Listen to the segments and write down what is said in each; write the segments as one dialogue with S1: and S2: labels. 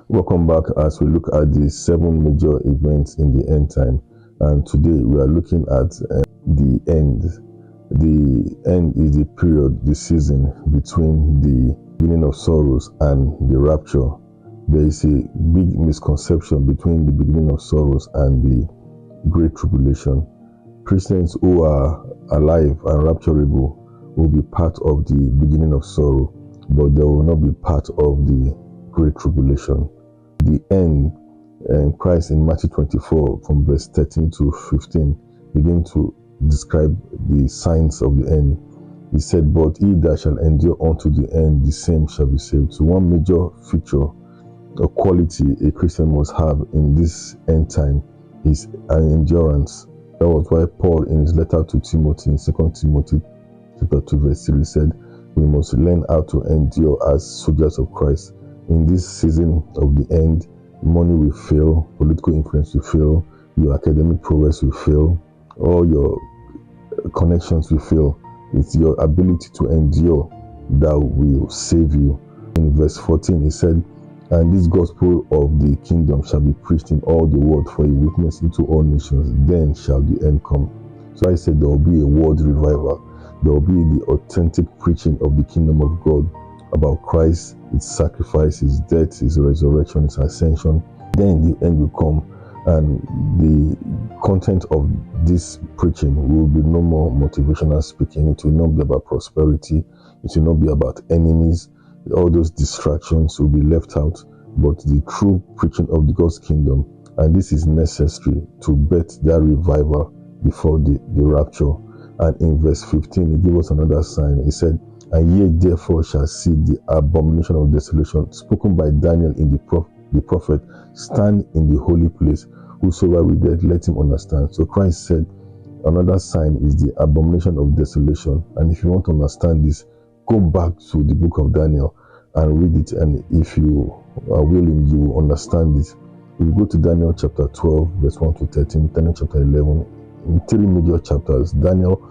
S1: Welcome back as we look at the 7 major events in the end time, and today we are looking at the end. The end is the period, the season between the beginning of sorrows and the rapture. There is a big misconception between the beginning of sorrows and the Great Tribulation. Christians who are alive and rapturable will be part of the beginning of sorrow, but they will not be part of the Great Tribulation. The end, Christ in Matthew 24 from verse 13 to 15 begin to describe the signs of the end. He said, "But he that shall endure unto the end, the same shall be saved." So one major feature or quality a Christian must have in this end time is an endurance. That was why Paul in his letter to Timothy in 2 Timothy chapter 2 verse 3 said, "We must learn how to endure as soldiers of Christ." In this season of the end, money will fail, political influence will fail, your academic progress will fail, all your connections will fail. It's your ability to endure that will save you. In verse 14, he said, "And this gospel of the kingdom shall be preached in all the world for a witness unto all nations, then shall the end come." So I said there will be a world revival. There will be the authentic preaching of the kingdom of God about Christ, his sacrifice, his death, his resurrection, his ascension. Then the end will come, and the content of this preaching will be no more motivational speaking. It will not be about prosperity. It will not be about enemies. All those distractions will be left out, but the true preaching of the God's kingdom. And this is necessary to birth that revival before the rapture. And in verse 15, he gave us another sign. He said, "And ye therefore shall see the abomination of desolation, spoken by Daniel in the prophet, stand in the holy place. Whosoever readeth, let him understand." So Christ said, another sign is the abomination of desolation. And if you want to understand this, go back to the book of Daniel and read it. And if you are willing, you will understand it. If you go to Daniel chapter 12, verse 1 to 13, Daniel chapter 11, in 3 major chapters, Daniel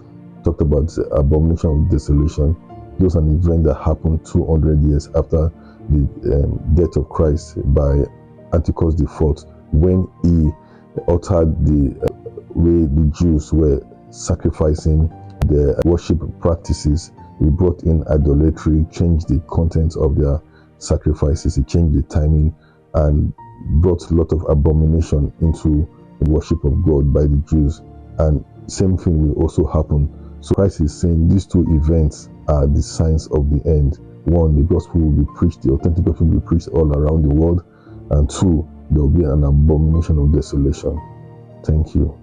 S1: talked about the abomination of desolation. Those are an event that happened 200 years after the death of Christ by Antiochus IV, when he altered the way the Jews were sacrificing their worship practices. He brought in idolatry, changed the content of their sacrifices, he changed the timing, and brought a lot of abomination into the worship of God by the Jews. And same thing will also happen. So Christ is saying these 2 events are the signs of the end. 1, the gospel will be preached, the authentic gospel will be preached all around the world. And 2, there will be an abomination of desolation. Thank you.